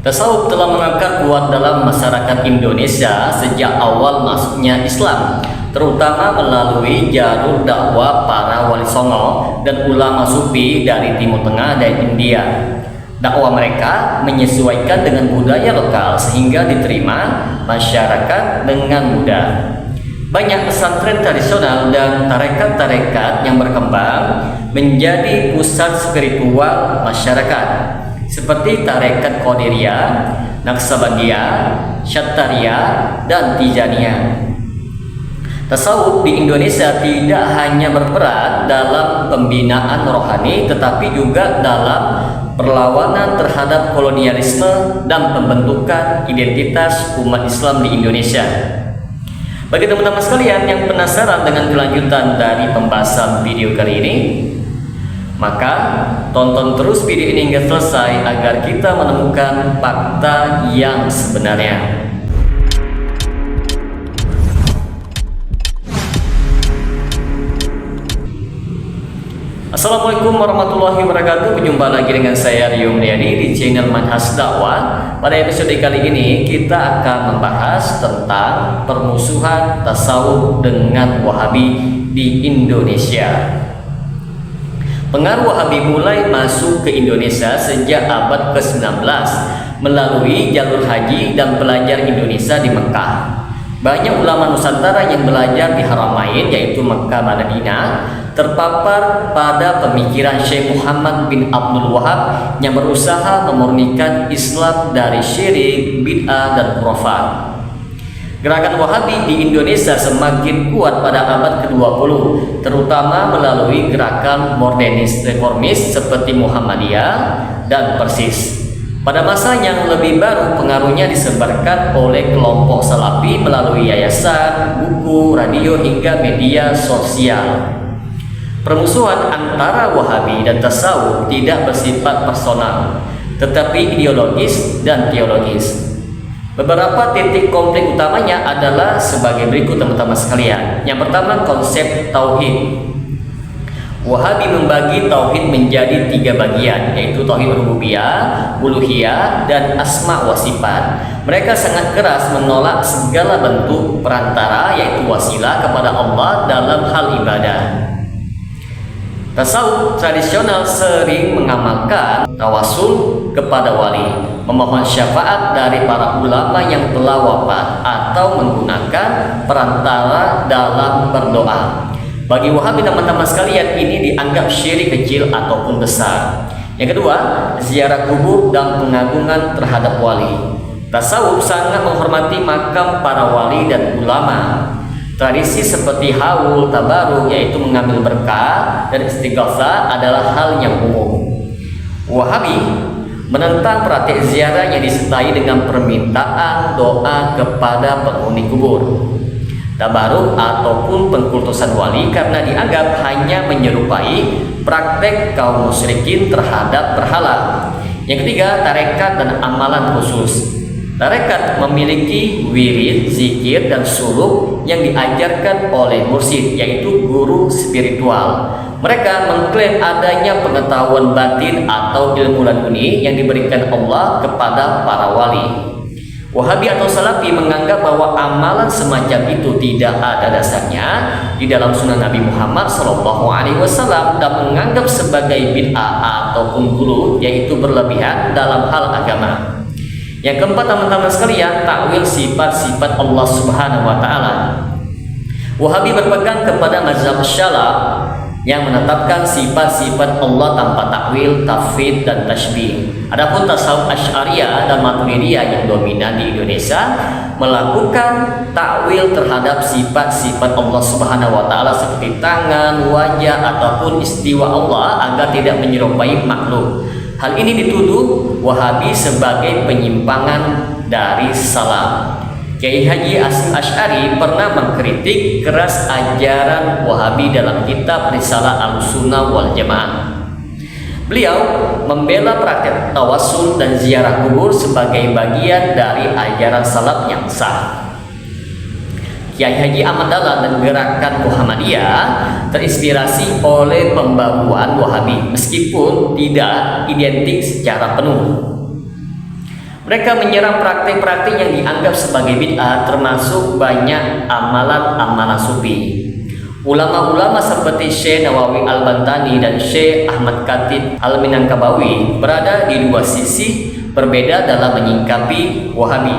Tasawuf telah mengakar kuat dalam masyarakat Indonesia sejak awal masuknya Islam, terutama melalui jalur dakwah para wali songo dan ulama sufi dari Timur Tengah dan India. Dakwah mereka menyesuaikan dengan budaya lokal sehingga diterima masyarakat dengan mudah. Banyak pesantren tradisional dan tarekat-tarekat yang berkembang menjadi pusat spiritual masyarakat, seperti tarekat Qadiriyah, Naqsabandiyah, Syattariyah, dan Tijaniyah. Tasawuf di Indonesia tidak hanya berperan dalam pembinaan rohani, tetapi juga dalam perlawanan terhadap kolonialisme dan pembentukan identitas umat Islam di Indonesia. Bagi teman-teman sekalian yang penasaran dengan kelanjutan dari pembahasan video kali ini, maka tonton terus video ini hingga selesai agar kita menemukan fakta yang sebenarnya. Assalamualaikum warahmatullahi wabarakatuh. Berjumpa lagi dengan saya Rio Mulyadi di channel Manhaj Dakwah. Pada episode kali ini kita akan membahas tentang permusuhan tasawuf dengan Wahabi di Indonesia. Pengaruh Wahabi mulai masuk ke Indonesia sejak abad ke-19 melalui jalur haji dan pelajar Indonesia di Mekah. Banyak ulama Nusantara yang belajar di Haramain, yaitu Mekah dan Madinah, terpapar pada pemikiran Syekh Muhammad bin Abdul Wahab yang berusaha memurnikan Islam dari syirik, bid'ah, dan khurafat. Gerakan Wahabi di Indonesia semakin kuat pada abad ke-20, terutama melalui gerakan modernis reformis seperti Muhammadiyah dan Persis. Pada masa yang lebih baru, pengaruhnya disebarkan oleh kelompok Salafi melalui yayasan, buku, radio, hingga media sosial. Permusuhan antara Wahabi dan Tasawuf tidak bersifat personal, tetapi ideologis dan teologis. Beberapa titik konflik utamanya adalah sebagai berikut, teman-teman sekalian. Yang pertama, konsep tauhid. Wahabi membagi tauhid menjadi 3 bagian, yaitu tauhid rububiyah, uluhiyah, dan asma wa sifat. Mereka sangat keras menolak segala bentuk perantara, yaitu wasilah kepada Allah dalam hal ibadah. Tasawuf tradisional sering mengamalkan tawasul kepada wali, memohon syafaat dari para ulama yang telah wafat, atau menggunakan perantara dalam berdoa. Bagi Wahabi, teman-teman sekalian, ini dianggap syirik kecil ataupun besar. Yang kedua, ziarah kubur dan pengagungan terhadap wali. Tasawuf sangat menghormati makam para wali dan ulama. Tradisi seperti haul, tabaruk, yaitu mengambil berkah, dan istighatsah adalah hal yang umum. Wahabi menentang praktik ziarah yang disertai dengan permintaan doa kepada penghuni kubur, tabaruk, ataupun pengkultusan wali, karena dianggap hanya menyerupai praktek kaum musyrikin terhadap berhala. Yang ketiga, tarekat dan amalan khusus. Tarekat memiliki wirid, zikir, dan suluk yang diajarkan oleh mursyid, yaitu guru spiritual. Mereka mengklaim adanya pengetahuan batin atau ilmu laduni yang diberikan Allah kepada para wali. Wahabi atau Salafi menganggap bahwa amalan semacam itu tidak ada dasarnya di dalam sunnah Nabi Muhammad SAW dan menganggap sebagai bid'ah ataupun gulu, yaitu berlebihan dalam hal agama. Yang keempat, teman-teman sekalian, takwil sifat-sifat Allah Subhanahu wa Ta'ala. Wahabi berpegang kepada mazhab Syalaf yang menetapkan sifat-sifat Allah tanpa takwil, tafwid, dan tasybih. Adapun tasawuf Asy'ariyah dan Maturidiyah yang dominan di Indonesia melakukan takwil terhadap sifat-sifat Allah Subhanahu wa Ta'ala seperti tangan, wajah, ataupun istiwa Allah agar tidak menyerupai makhluk. Hal ini dituduh Wahabi sebagai penyimpangan dari salaf. Kiai Haji Hasyim Asy'ari pernah mengkritik keras ajaran Wahabi dalam kitab Risalah Ahlussunnah wal Jamaah. Beliau membela praktek tawassul dan ziarah kubur sebagai bagian dari ajaran salaf yang sah. Kiai Haji Ahmad Dahlan dan gerakan Muhammadiyah terinspirasi oleh pembaruan Wahabi meskipun tidak identik secara penuh. Mereka menyerang praktik-praktik yang dianggap sebagai bid'ah, termasuk banyak amalan-amalan sufi. Ulama-ulama seperti Syekh Nawawi Al-Bantani dan Syekh Ahmad Khatib Al-Minangkabawi berada di dua sisi berbeda dalam menyingkapi Wahabi.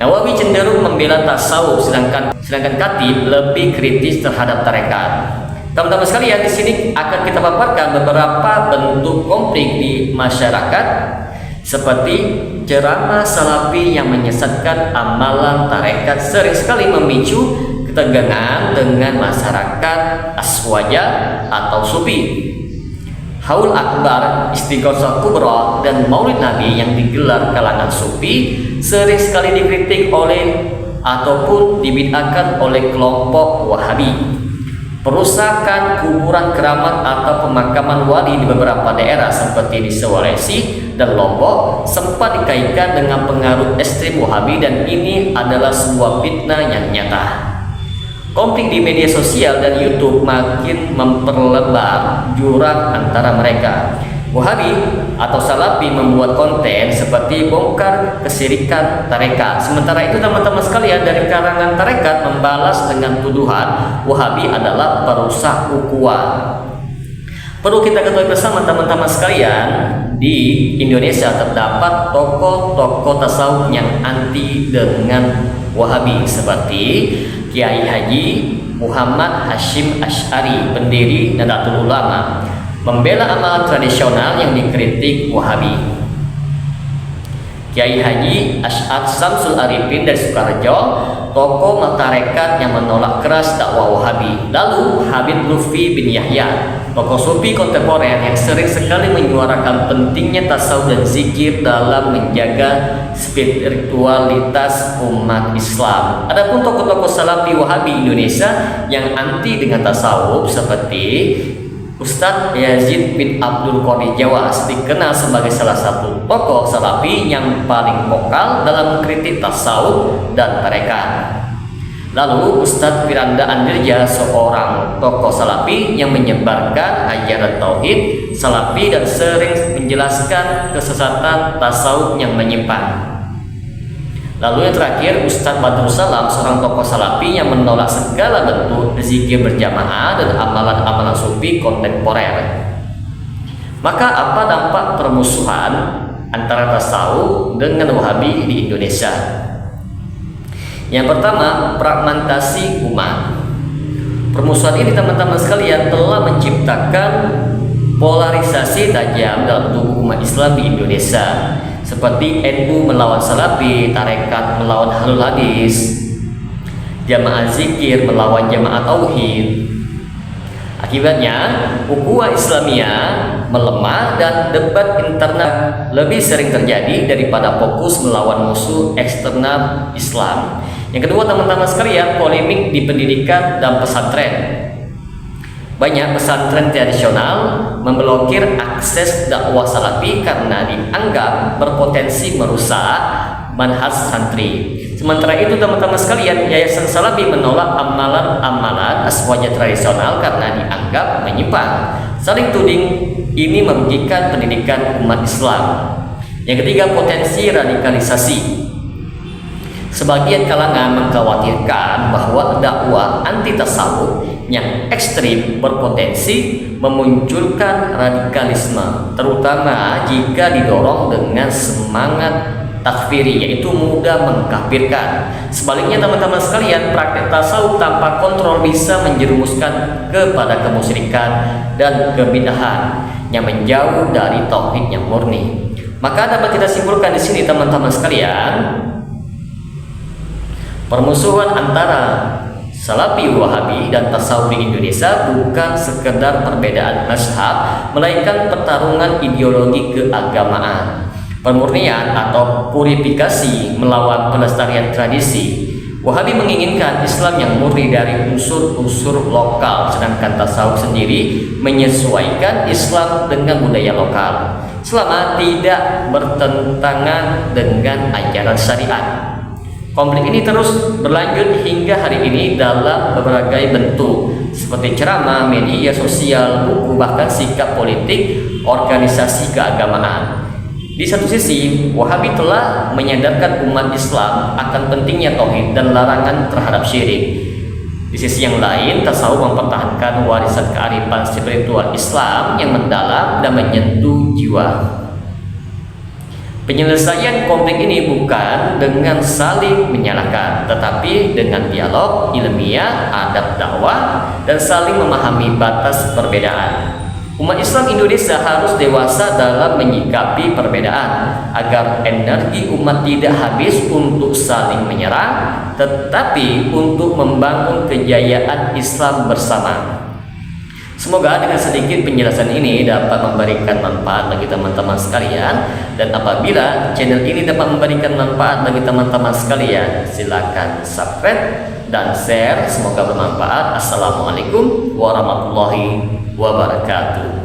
Nawawi cenderung membela tasawuf, sedangkan Khatib lebih kritis terhadap tarekat. Teman-teman sekalian, di sini akan kita paparkan beberapa bentuk konflik di masyarakat seperti ceramah salafi yang menyesatkan amalan tarekat sering sekali memicu ketegangan dengan masyarakat aswaja atau sufi. Haul Akbar, Istighosah Kubra, dan Maulid Nabi yang digelar kalangan sufi sering sekali dikritik oleh ataupun dibid'ahkan oleh kelompok Wahabi. Perusakan kuburan keramat atau pemakaman wali di beberapa daerah seperti di Sulawesi dan Lombok sempat dikaitkan dengan pengaruh ekstrem Wahabi, dan ini adalah sebuah fitnah yang nyata. Konflik di media sosial dan YouTube makin memperlebar jurang antara mereka. Wahabi atau Salafi membuat konten seperti bongkar kesyirikan tarekat. Sementara itu teman-teman sekalian dari kalangan tarekat membalas dengan tuduhan Wahabi adalah perusak ukhuwah. Perlu kita ketahui bersama teman-teman sekalian, di Indonesia terdapat tokoh-tokoh tasawuf yang anti dengan Wahabi seperti Kiai Haji Muhammad Hashim Asy'ari, pendiri Nahdlatul Ulama, membela amalan tradisional yang dikritik Wahabi. Kiai Haji Asy'ad Samsul Arifin dari Sukoharjo, tokoh tarekat yang menolak keras dakwah Wahabi. Lalu Habib Lutfi bin Yahya, tokoh sufi kontemporer yang sering sekali menyuarakan pentingnya tasawuf dan zikir dalam menjaga spiritualitas umat Islam. Adapun tokoh-tokoh Salafi Wahabi Indonesia yang anti dengan tasawuf seperti Ustadz Yazid bin Abdul Qadir Jawas, dikenal sebagai salah satu tokoh Salafi yang paling vokal dalam mengkritik tasawuf dan tarekat. Lalu Ustadz Firanda Andirja, seorang tokoh Salafi yang menyebarkan ajaran tauhid Salafi dan sering menjelaskan kesesatan tasawuf yang menyimpang. Lalu yang terakhir Ustadz Badrus Salam, seorang tokoh Salafi yang menolak segala bentuk zikir berjamaah dan amalan-amalan sufi kontemporer. Maka apa dampak permusuhan antara tasawuf dengan Wahabi di Indonesia? Yang pertama, fragmentasi umat. Permusuhan ini teman-teman sekalian telah menciptakan polarisasi tajam dalam tubuh umat Islam di Indonesia, seperti NU melawan Salafi, tarekat melawan Ahlul Hadis, jamaah zikir melawan jamaah tauhid. Akibatnya, ukhuwah Islamiyah melemah dan debat internal lebih sering terjadi daripada fokus melawan musuh eksternal Islam. Yang kedua teman-teman sekalian, polemik di pendidikan dan pesantren. Banyak pesantren tradisional memblokir akses dakwah Salafi karena dianggap berpotensi merusak manhaj santri. Sementara itu teman-teman sekalian, Yayasan Salafi menolak amalan-amalan aswaja tradisional karena dianggap menyimpang. Saling tuding ini merugikan pendidikan umat Islam. Yang ketiga, potensi radikalisasi. Sebagian kalangan mengkhawatirkan bahwa dakwah anti tasawuf yang ekstrim berpotensi memunculkan radikalisme, terutama jika didorong dengan semangat takfiri, yaitu mudah mengkafirkan. Sebaliknya teman-teman sekalian, praktek tasawuf tanpa kontrol bisa menjerumuskan kepada kemusyrikan dan kebid'ahan yang menjauh dari tauhid yang murni. Maka dapat kita simpulkan di sini teman-teman sekalian, permusuhan antara Salafi Wahabi dan tasawuf di Indonesia bukan sekedar perbedaan mazhab, melainkan pertarungan ideologi keagamaan, pemurnian atau purifikasi melawan pelestarian tradisi. Wahabi menginginkan Islam yang murni dari unsur-unsur lokal, sedangkan tasawuf sendiri menyesuaikan Islam dengan budaya lokal, selama tidak bertentangan dengan ajaran syariat. Konflik ini terus berlanjut hingga hari ini dalam berbagai bentuk, seperti ceramah, media sosial, buku, bahkan sikap politik organisasi keagamaan. Di satu sisi, Wahabi telah menyadarkan umat Islam akan pentingnya tauhid dan larangan terhadap syirik. Di sisi yang lain, tasawuf mempertahankan warisan kearifan spiritual Islam yang mendalam dan menyentuh jiwa. Penyelesaian konflik ini bukan dengan saling menyalahkan, tetapi dengan dialog ilmiah, adab dakwah, dan saling memahami batas perbedaan. Umat Islam Indonesia harus dewasa dalam menyikapi perbedaan agar energi umat tidak habis untuk saling menyerang, tetapi untuk membangun kejayaan Islam bersama. Semoga dengan sedikit penjelasan ini dapat memberikan manfaat bagi teman-teman sekalian, dan apabila channel ini dapat memberikan manfaat bagi teman-teman sekalian, silakan subscribe dan share. Semoga bermanfaat. Assalamualaikum warahmatullahi wabarakatuh.